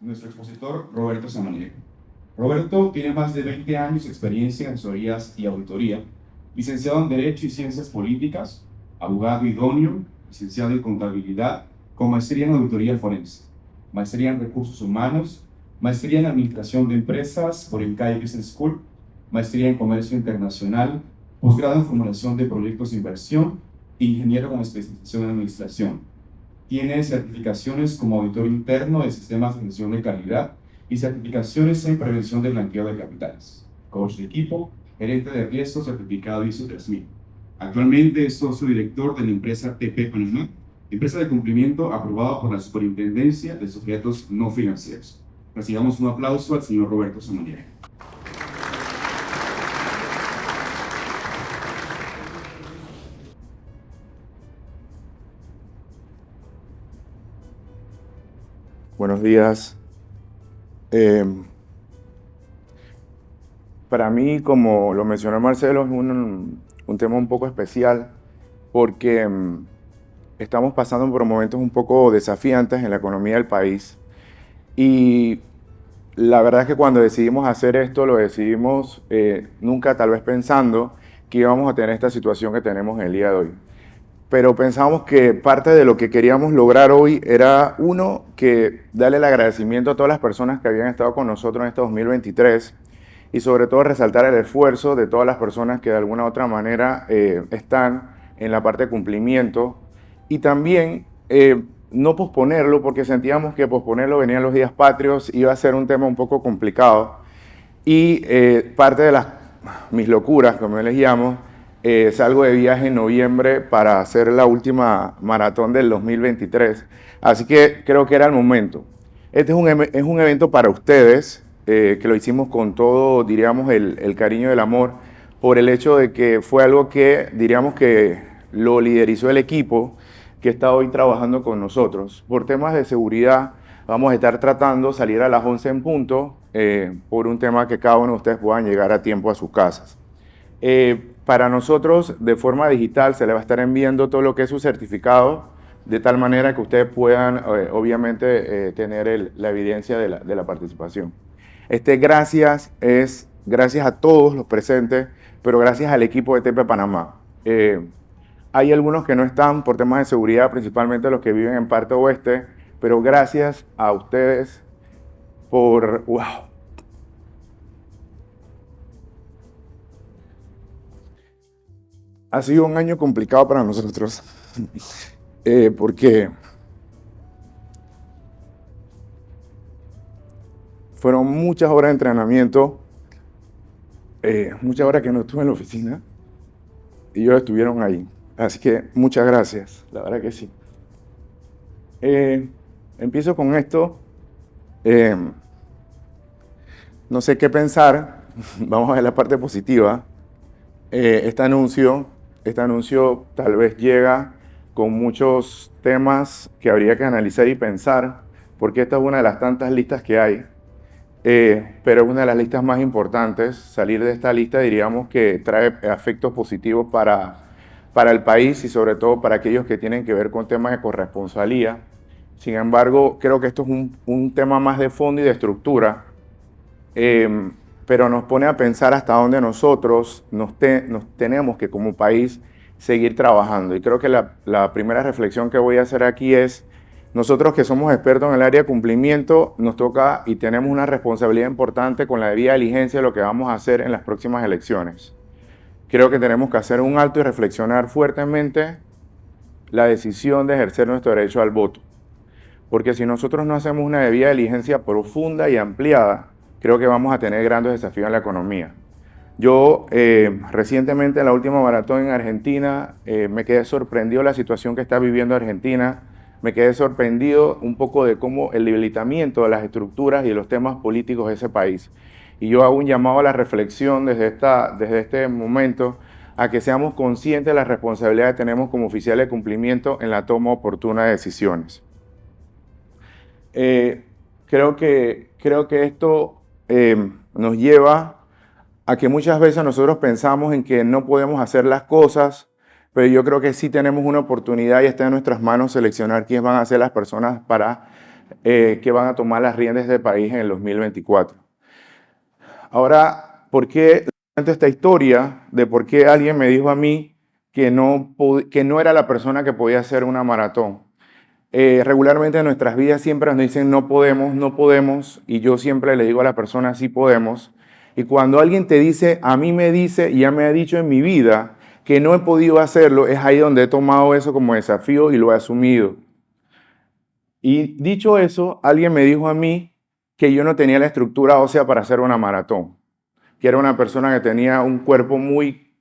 nuestro expositor Roberto Samaniego. Roberto tiene más de 20 años de experiencia en asesorías y auditoría, licenciado en Derecho y Ciencias Políticas, abogado idóneo, licenciado en Contabilidad, con maestría en Auditoría Forense, maestría en Recursos Humanos, maestría en Administración de Empresas por el CAI Business School, maestría en Comercio Internacional, posgrado en Formulación de Proyectos de Inversión e ingeniero con especialización en Administración. Tiene certificaciones como auditor interno de sistemas de gestión de calidad y certificaciones en prevención de blanqueo de capitales. Coach de equipo, gerente de riesgo certificado ISO 3000. Actualmente es socio director de la empresa TP Panamá, empresa de cumplimiento aprobada por la Superintendencia de Sujetos No Financieros. Recibamos un aplauso al señor Roberto Samaniego. Buenos días. Para mí, como lo mencionó Marcelo, es un tema un poco especial porque estamos pasando por momentos un poco desafiantes en la economía del país. Y la verdad es que cuando decidimos hacer esto, lo decidimos nunca tal vez pensando que íbamos a tener esta situación que tenemos en el día de hoy. Pero pensamos que parte de lo que queríamos lograr hoy era, uno, que darle el agradecimiento a todas las personas que habían estado con nosotros en este 2023 y sobre todo resaltar el esfuerzo de todas las personas que de alguna u otra manera están en la parte de cumplimiento y también no posponerlo porque sentíamos que posponerlo venían los días patrios, iba a ser un tema un poco complicado y parte de mis locuras, como yo les llamo, salgo de viaje en noviembre para hacer la última maratón del 2023. Así que creo que era el momento. Este es un evento para ustedes, que lo hicimos con todo, diríamos, el cariño y el amor, por el hecho de que fue algo que, diríamos, que lo liderizó el equipo que está hoy trabajando con nosotros. Por temas de seguridad, vamos a estar tratando salir a las 11 en punto, por un tema que cada uno de ustedes puedan llegar a tiempo a sus casas. Para nosotros, de forma digital, se le va a estar enviando todo lo que es su certificado, de tal manera que ustedes puedan, obviamente, tener la evidencia de la participación. Gracias a todos los presentes, pero gracias al equipo de TP Panamá. Hay algunos que no están por temas de seguridad, principalmente los que viven en parte oeste, pero gracias a ustedes por... ¡Wow! Ha sido un año complicado para nosotros, porque fueron muchas horas de entrenamiento, muchas horas que no estuve en la oficina y ellos estuvieron ahí. Así que muchas gracias, la verdad que sí. Empiezo con esto. No sé qué pensar. Vamos a ver la parte positiva. Este anuncio tal vez llega con muchos temas que habría que analizar y pensar, porque esta es una de las tantas listas que hay, pero es una de las listas más importantes. Salir de esta lista diríamos que trae efectos positivos para el país y sobre todo para aquellos que tienen que ver con temas de corresponsalía. Sin embargo, creo que esto es un tema más de fondo y de estructura, pero nos pone a pensar hasta dónde nosotros nos tenemos que como país seguir trabajando. Y creo que la primera reflexión que voy a hacer aquí es, nosotros que somos expertos en el área de cumplimiento, nos toca y tenemos una responsabilidad importante con la debida diligencia de lo que vamos a hacer en las próximas elecciones. Creo que tenemos que hacer un alto y reflexionar fuertemente la decisión de ejercer nuestro derecho al voto. Porque si nosotros no hacemos una debida diligencia profunda y ampliada, creo que vamos a tener grandes desafíos en la economía. Yo recientemente en la última maratón en Argentina me quedé sorprendido de la situación que está viviendo Argentina. Me quedé sorprendido un poco de cómo el debilitamiento de las estructuras y de los temas políticos de ese país. Y yo hago un llamado a la reflexión desde este momento a que seamos conscientes de la responsabilidad que tenemos como oficiales de cumplimiento en la toma oportuna de decisiones. Creo que esto nos lleva a que muchas veces nosotros pensamos en que no podemos hacer las cosas, pero yo creo que sí tenemos una oportunidad y está en nuestras manos seleccionar quiénes van a ser las personas para que van a tomar las riendas del país en el 2024. Ahora, ¿por qué cuento esta historia de por qué alguien me dijo a mí que no era la persona que podía hacer una maratón? Regularmente en nuestras vidas siempre nos dicen no podemos, no podemos, y yo siempre le digo a la persona sí podemos. Y cuando alguien te dice, a mí me dice y ya me ha dicho en mi vida que no he podido hacerlo, es ahí donde he tomado eso como desafío y lo he asumido. Y dicho eso, alguien me dijo a mí que yo no tenía la estructura ósea para hacer una maratón, que era una persona que tenía un cuerpo muy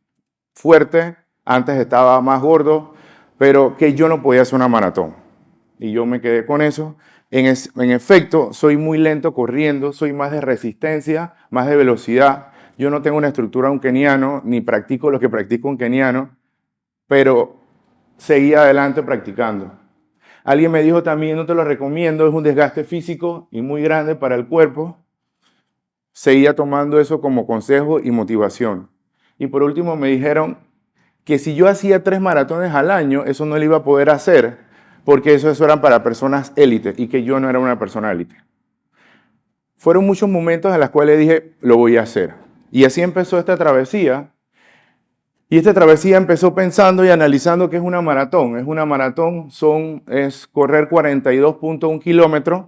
fuerte, antes estaba más gordo, pero que yo no podía hacer una maratón. Y yo me quedé con eso. En efecto, soy muy lento corriendo, soy más de resistencia, más de velocidad. Yo no tengo una estructura de un keniano, ni practico lo que practica un keniano, pero seguí adelante practicando. Alguien me dijo también, no te lo recomiendo, es un desgaste físico y muy grande para el cuerpo. Seguía tomando eso como consejo y motivación. Y por último me dijeron que si yo hacía 3 maratones al año, eso no lo iba a poder hacer, porque eso eran para personas élites y que yo no era una persona élite. Fueron muchos momentos en los cuales dije, lo voy a hacer. Y así empezó esta travesía. Y esta travesía empezó pensando y analizando qué es una maratón. Es una maratón, es correr 42.1 kilómetros,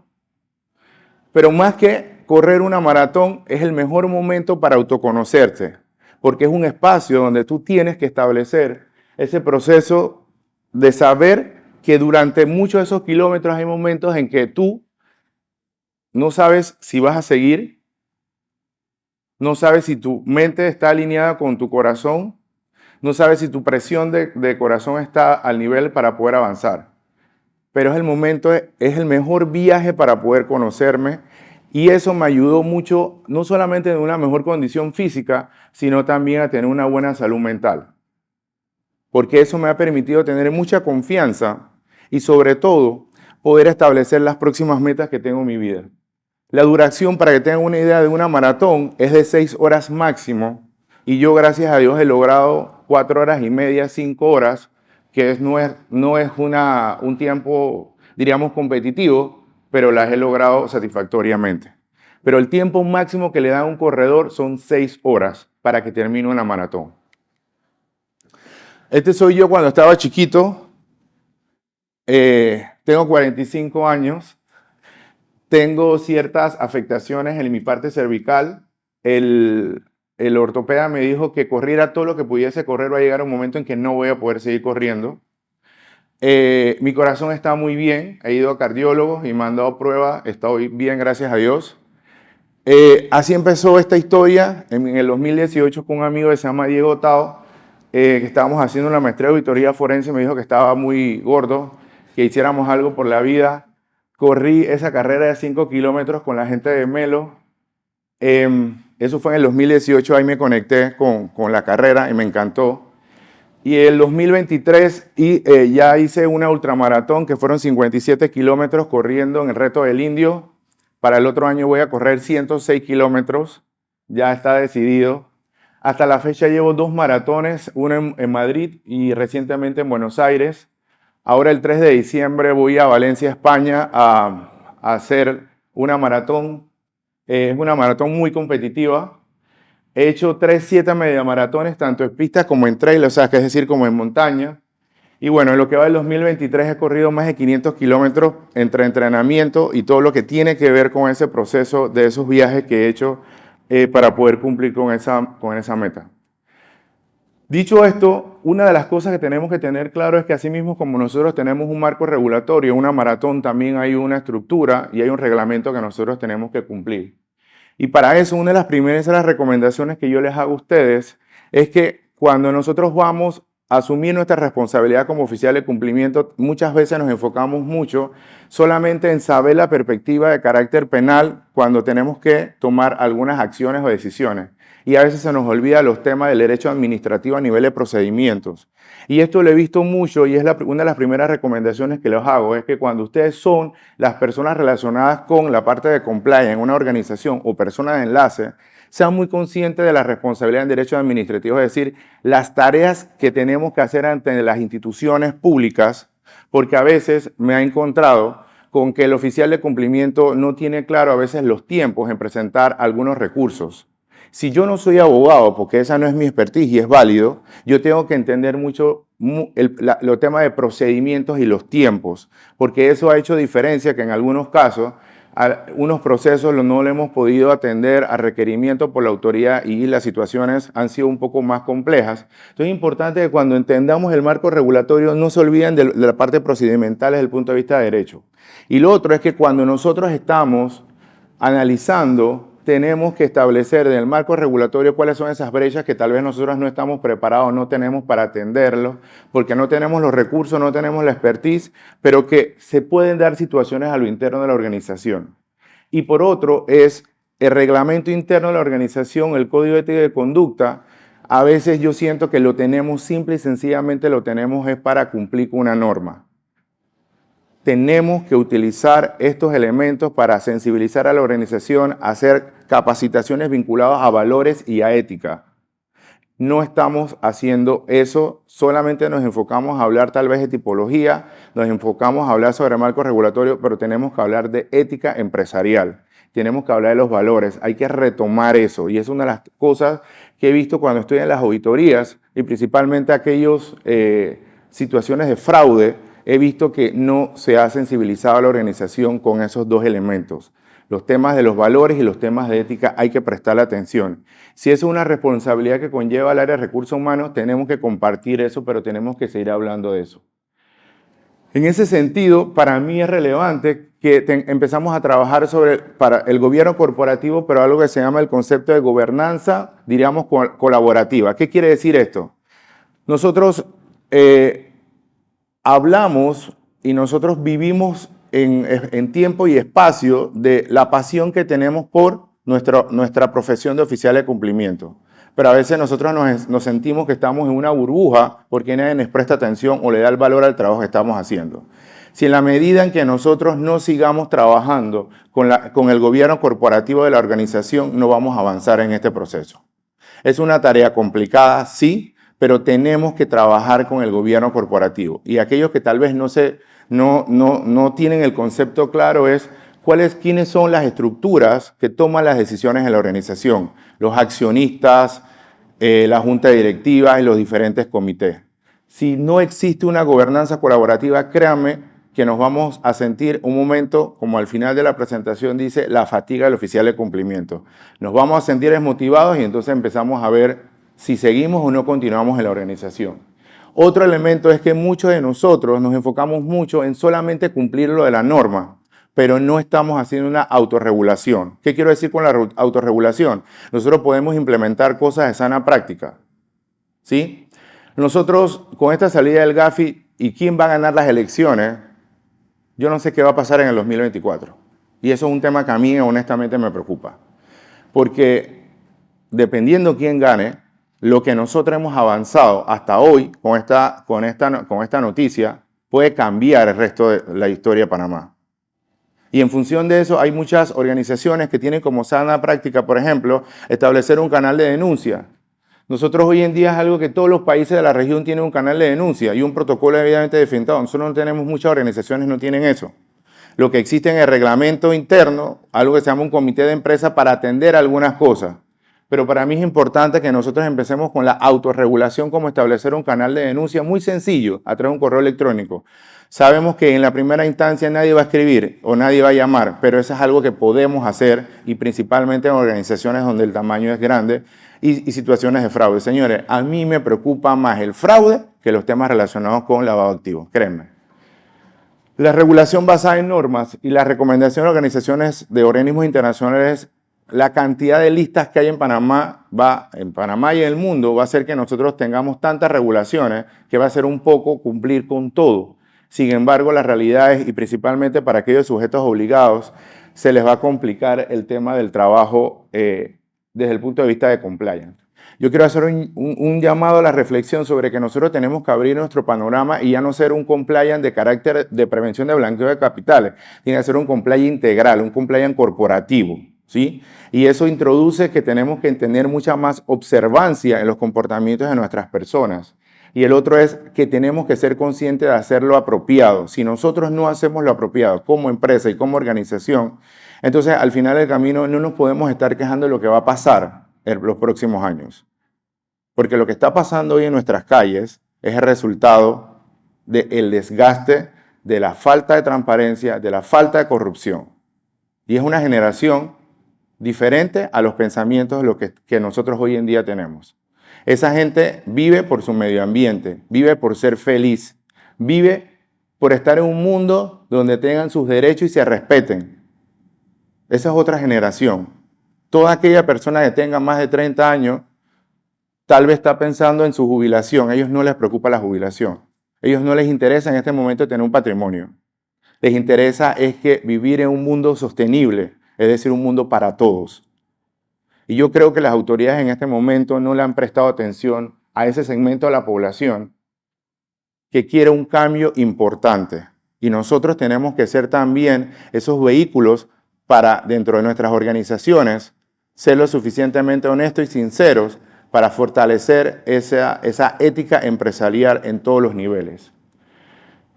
pero más que correr una maratón, es el mejor momento para autoconocerte, porque es un espacio donde tú tienes que establecer ese proceso de saber que durante muchos de esos kilómetros hay momentos en que tú no sabes si vas a seguir, no sabes si tu mente está alineada con tu corazón, no sabes si tu presión de corazón está al nivel para poder avanzar. Pero es el momento, es el mejor viaje para poder conocerme y eso me ayudó mucho, no solamente en una mejor condición física, sino también a tener una buena salud mental. Porque eso me ha permitido tener mucha confianza y sobre todo poder establecer las próximas metas que tengo en mi vida. La duración, para que tengan una idea, de una maratón es de 6 horas máximo y yo, gracias a Dios, he logrado 4 horas y media, 5 horas, que no es un tiempo, diríamos, competitivo, pero las he logrado satisfactoriamente. Pero el tiempo máximo que le da a un corredor son 6 horas para que termine una maratón. Este soy yo cuando estaba chiquito, tengo 45 años, tengo ciertas afectaciones en mi parte cervical. El ortopeda me dijo que corriera todo lo que pudiese correr, va a llegar un momento en que no voy a poder seguir corriendo. Mi corazón está muy bien, he ido a cardiólogos y me han dado pruebas, estoy bien, gracias a Dios. Así empezó esta historia en el 2018 con un amigo que se llama Diego Tao, que estábamos haciendo una maestría de auditoría forense, me dijo que estaba muy gordo, que hiciéramos algo por la vida. Corrí esa carrera de 5 kilómetros con la gente de Melo. Eso fue en el 2018, ahí me conecté con la carrera y me encantó. Y el 2023 ya hice una ultramaratón que fueron 57 kilómetros corriendo en el Reto del Indio. Para el otro año voy a correr 106 kilómetros, ya está decidido. Hasta la fecha llevo 2 maratones, una en Madrid y recientemente en Buenos Aires. Ahora el 3 de diciembre voy a Valencia, España, a hacer una maratón. Es una maratón muy competitiva. He hecho 3, 7 media maratones, tanto en pistas como en trail, o sea, que es decir, como en montaña. Y bueno, en lo que va del 2023 he corrido más de 500 kilómetros entre entrenamiento y todo lo que tiene que ver con ese proceso de esos viajes que he hecho para poder cumplir con esa meta. Dicho esto, una de las cosas que tenemos que tener claro es que así mismo como nosotros tenemos un marco regulatorio, una maratón también hay una estructura y hay un reglamento que nosotros tenemos que cumplir. Y para eso, una de las primeras recomendaciones que yo les hago a ustedes es que cuando nosotros vamos a asumir nuestra responsabilidad como oficial de cumplimiento, muchas veces nos enfocamos mucho solamente en saber la perspectiva de carácter penal cuando tenemos que tomar algunas acciones o decisiones. Y a veces se nos olvida los temas del derecho administrativo a nivel de procedimientos. Y esto lo he visto mucho y es una de las primeras recomendaciones que les hago, es que cuando ustedes son las personas relacionadas con la parte de compliance en una organización o personas de enlace, sean muy conscientes de la responsabilidad en derecho administrativo, es decir, las tareas que tenemos que hacer ante las instituciones públicas, porque a veces me he encontrado con que el oficial de cumplimiento no tiene claro a veces los tiempos en presentar algunos recursos. Si yo no soy abogado, porque esa no es mi expertise y es válido, yo tengo que entender mucho los temas de procedimientos y los tiempos, porque eso ha hecho diferencia que en algunos casos unos procesos no lo hemos podido atender a requerimiento por la autoridad y las situaciones han sido un poco más complejas. Entonces es importante que cuando entendamos el marco regulatorio no se olviden de la parte procedimental desde el punto de vista de derecho. Y lo otro es que cuando nosotros estamos analizando, tenemos que establecer en el marco regulatorio cuáles son esas brechas que tal vez nosotros no estamos preparados, no tenemos para atenderlo, porque no tenemos los recursos, no tenemos la expertise, pero que se pueden dar situaciones a lo interno de la organización. Y por otro es el reglamento interno de la organización, el código de ética de conducta. A veces yo siento que lo tenemos simple y sencillamente lo tenemos es para cumplir con una norma. Tenemos que utilizar estos elementos para sensibilizar a la organización, hacer capacitaciones vinculadas a valores y a ética. No estamos haciendo eso, solamente nos enfocamos a hablar tal vez de tipología, nos enfocamos a hablar sobre marco regulatorio, pero tenemos que hablar de ética empresarial, tenemos que hablar de los valores, hay que retomar eso y es una de las cosas que he visto cuando estoy en las auditorías y principalmente aquellas situaciones de fraude. He visto que no se ha sensibilizado a la organización con esos dos elementos. Los temas de los valores y los temas de ética hay que prestarle atención. Si es una responsabilidad que conlleva el área de recursos humanos, tenemos que compartir eso, pero tenemos que seguir hablando de eso. En ese sentido, para mí es relevante que empezamos a trabajar para el gobierno corporativo, pero algo que se llama el concepto de gobernanza, diríamos, colaborativa. ¿Qué quiere decir esto? Nosotros hablamos y nosotros vivimos en tiempo y espacio de la pasión que tenemos por nuestra profesión de oficial de cumplimiento. Pero a veces nosotros nos sentimos que estamos en una burbuja porque nadie nos presta atención o le da el valor al trabajo que estamos haciendo. Si en la medida en que nosotros no sigamos trabajando con el gobierno corporativo de la organización, no vamos a avanzar en este proceso. Es una tarea complicada, sí, pero tenemos que trabajar con el gobierno corporativo. Y aquellos que tal vez no tienen el concepto claro es quiénes son las estructuras que toman las decisiones en la organización, los accionistas, la junta directiva y los diferentes comités. Si no existe una gobernanza colaborativa, créanme que nos vamos a sentir un momento, como al final de la presentación dice, la fatiga del oficial de cumplimiento. Nos vamos a sentir desmotivados y entonces empezamos a ver si seguimos o no continuamos en la organización. Otro elemento es que muchos de nosotros nos enfocamos mucho en solamente cumplir lo de la norma, pero no estamos haciendo una autorregulación. ¿Qué quiero decir con la autorregulación? Nosotros podemos implementar cosas de sana práctica, ¿sí? Nosotros, con esta salida del Gafi y quién va a ganar las elecciones, yo no sé qué va a pasar en el 2024. Y eso es un tema que a mí honestamente me preocupa. Porque dependiendo quién gane, lo que nosotros hemos avanzado hasta hoy con esta noticia puede cambiar el resto de la historia de Panamá. Y en función de eso hay muchas organizaciones que tienen como sana práctica, por ejemplo, establecer un canal de denuncia. Nosotros hoy en día es algo que todos los países de la región tienen un canal de denuncia y un protocolo debidamente definido. Nosotros no tenemos, muchas organizaciones no tienen eso. Lo que existe en el reglamento interno, algo que se llama un comité de empresa para atender algunas cosas. Pero para mí es importante que nosotros empecemos con la autorregulación, como establecer un canal de denuncia muy sencillo a través de un correo electrónico. Sabemos que en la primera instancia nadie va a escribir o nadie va a llamar, pero eso es algo que podemos hacer y principalmente en organizaciones donde el tamaño es grande y situaciones de fraude. Señores, a mí me preocupa más el fraude que los temas relacionados con lavado de activos, créanme. La regulación basada en normas y la recomendación de organizaciones de organismos internacionales, la cantidad de listas que hay en Panamá y en el mundo va a hacer que nosotros tengamos tantas regulaciones que va a ser un poco cumplir con todo. Sin embargo, las realidades y principalmente para aquellos sujetos obligados se les va a complicar el tema del trabajo desde el punto de vista de compliance. Yo quiero hacer un llamado a la reflexión sobre que nosotros tenemos que abrir nuestro panorama y ya no ser un compliance de carácter de prevención de blanqueo de capitales, tiene que ser un compliance integral, un compliance corporativo, ¿sí? Y eso introduce que tenemos que tener mucha más observancia en los comportamientos de nuestras personas. y el otro es que tenemos que ser conscientes de hacer lo apropiado. Si nosotros no hacemos lo apropiado como empresa y como organización, entonces al final del camino no nos podemos estar quejando de lo que va a pasar en los próximos años. Porque lo que está pasando hoy en nuestras calles es el resultado del desgaste, de la falta de transparencia, de la falta de corrupción. Y es una generación diferente a los pensamientos de lo que nosotros hoy en día tenemos. Esa gente vive por su medio ambiente, vive por ser feliz, vive por estar en un mundo donde tengan sus derechos y se respeten. Esa es otra generación. Toda aquella persona que tenga más de 30 años tal vez está pensando en su jubilación. A ellos no les preocupa la jubilación. A ellos no les interesa en este momento tener un patrimonio. Les interesa es que vivir en un mundo sostenible, es decir, un mundo para todos. Y yo creo que las autoridades en este momento no le han prestado atención a ese segmento de la población que quiere un cambio importante. Y nosotros tenemos que ser también esos vehículos para, dentro de nuestras organizaciones, ser lo suficientemente honestos y sinceros para fortalecer esa ética empresarial en todos los niveles.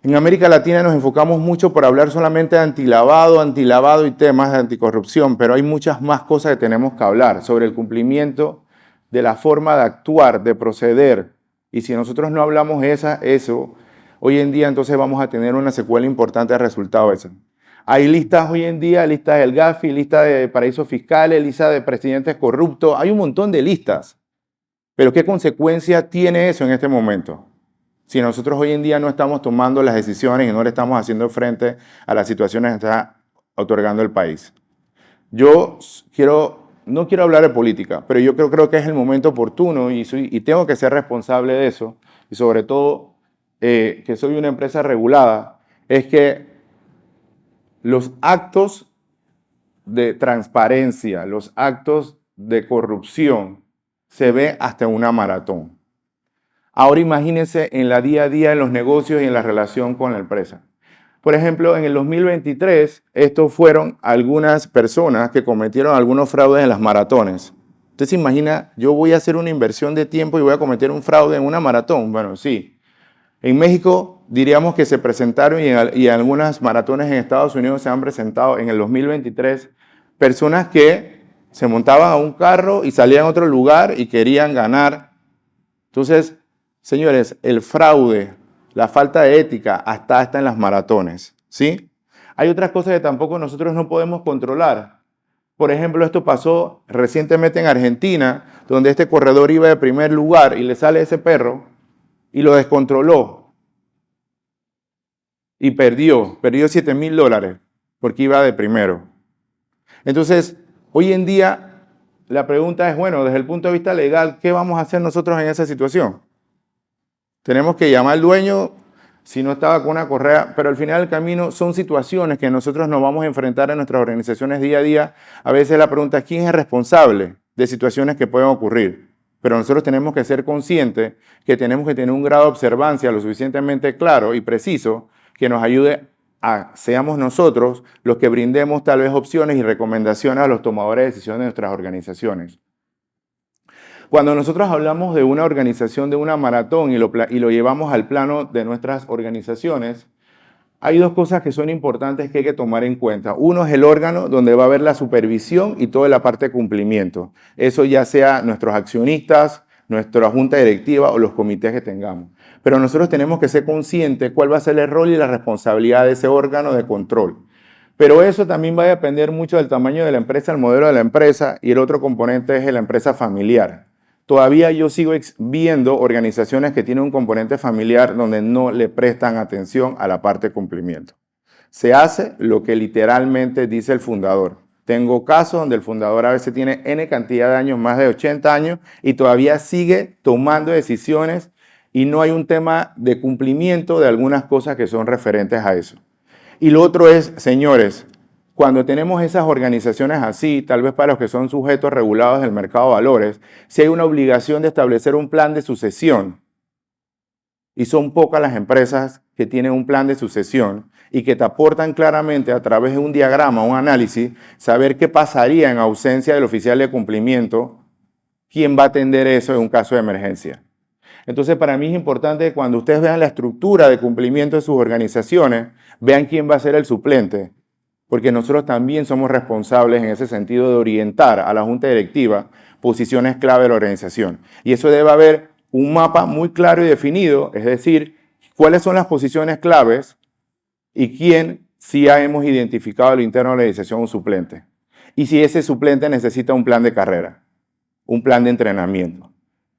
En América Latina nos enfocamos mucho por hablar solamente de antilavado y temas de anticorrupción, pero hay muchas más cosas que tenemos que hablar sobre el cumplimiento de la forma de actuar, de proceder. Y si nosotros no hablamos eso, hoy en día entonces vamos a tener una secuela importante de resultado de eso. Hay listas hoy en día, listas del Gafi, listas de paraísos fiscales, listas de presidentes corruptos, hay un montón de listas. Pero ¿qué consecuencia tiene eso en este momento? Si nosotros hoy en día no estamos tomando las decisiones y no le estamos haciendo frente a las situaciones que está otorgando el país. Yo no quiero hablar de política, pero yo creo que es el momento oportuno y tengo que ser responsable de eso. Y sobre todo, que soy una empresa regulada, es que los actos de transparencia, los actos de corrupción, se ve hasta una maratón. Ahora imagínense en la día a día, en los negocios y en la relación con la empresa. Por ejemplo, en el 2023, estos fueron algunas personas que cometieron algunos fraudes en las maratones. ¿Usted se imagina, yo voy a hacer una inversión de tiempo y voy a cometer un fraude en una maratón? Bueno, sí. En México diríamos que se presentaron y en algunas maratones en Estados Unidos se han presentado en el 2023 personas que se montaban a un carro y salían a otro lugar y querían ganar. Entonces, señores, el fraude, la falta de ética hasta en las maratones, ¿sí? Hay otras cosas que tampoco nosotros no podemos controlar. Por ejemplo, esto pasó recientemente en Argentina, donde este corredor iba de primer lugar y le sale ese perro y lo descontroló. Y perdió $7,000 porque iba de primero. Entonces, hoy en día la pregunta es, bueno, desde el punto de vista legal, ¿qué vamos a hacer nosotros en esa situación? Tenemos que llamar al dueño si no estaba con una correa, pero al final del camino son situaciones que nosotros nos vamos a enfrentar en nuestras organizaciones día a día. A veces la pregunta es, ¿quién es el responsable de situaciones que pueden ocurrir? Pero nosotros tenemos que ser conscientes que tenemos que tener un grado de observancia lo suficientemente claro y preciso que nos ayude a, seamos nosotros los que brindemos tal vez opciones y recomendaciones a los tomadores de decisiones de nuestras organizaciones. Cuando nosotros hablamos de una organización, de una maratón y lo llevamos al plano de nuestras organizaciones, hay dos cosas que son importantes que hay que tomar en cuenta. Uno es el órgano donde va a haber la supervisión y toda la parte de cumplimiento. Eso ya sea nuestros accionistas, nuestra junta directiva o los comités que tengamos. Pero nosotros tenemos que ser conscientes cuál va a ser el rol y la responsabilidad de ese órgano de control. Pero eso también va a depender mucho del tamaño de la empresa, el modelo de la empresa, y el otro componente es la empresa familiar. Todavía yo sigo viendo organizaciones que tienen un componente familiar donde no le prestan atención a la parte de cumplimiento. Se hace lo que literalmente dice el fundador. Tengo casos donde el fundador a veces tiene N cantidad de años, más de 80 años, y todavía sigue tomando decisiones y no hay un tema de cumplimiento de algunas cosas que son referentes a eso. Y lo otro es, señores, cuando tenemos esas organizaciones así, tal vez para los que son sujetos regulados del mercado de valores, si hay una obligación de establecer un plan de sucesión, y son pocas las empresas que tienen un plan de sucesión y que te aportan claramente a través de un diagrama, un análisis, saber qué pasaría en ausencia del oficial de cumplimiento, quién va a atender eso en un caso de emergencia. Entonces, para mí es importante que cuando ustedes vean la estructura de cumplimiento de sus organizaciones, vean quién va a ser el suplente, porque nosotros también somos responsables en ese sentido de orientar a la junta directiva posiciones clave de la organización. Y eso debe haber un mapa muy claro y definido, es decir, cuáles son las posiciones claves y quién sí hemos identificado al interno de la organización un suplente. Y si ese suplente necesita un plan de carrera, un plan de entrenamiento.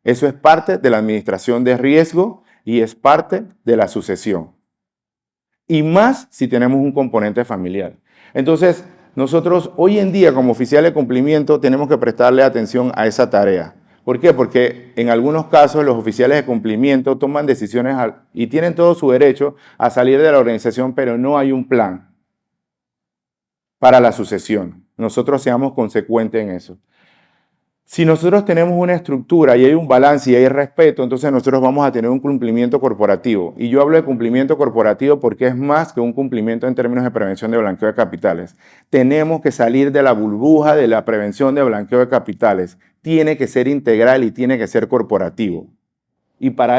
Eso es parte de la administración de riesgo y es parte de la sucesión. Y más si tenemos un componente familiar. Entonces, nosotros hoy en día como oficiales de cumplimiento tenemos que prestarle atención a esa tarea. ¿Por qué? Porque en algunos casos los oficiales de cumplimiento toman decisiones y tienen todo su derecho a salir de la organización, pero no hay un plan para la sucesión. Nosotros seamos consecuentes en eso. Si nosotros tenemos una estructura y hay un balance y hay respeto, entonces nosotros vamos a tener un cumplimiento corporativo. Y yo hablo de cumplimiento corporativo porque es más que un cumplimiento en términos de prevención de blanqueo de capitales. Tenemos que salir de la burbuja de la prevención de blanqueo de capitales. Tiene que ser integral y tiene que ser corporativo. Y para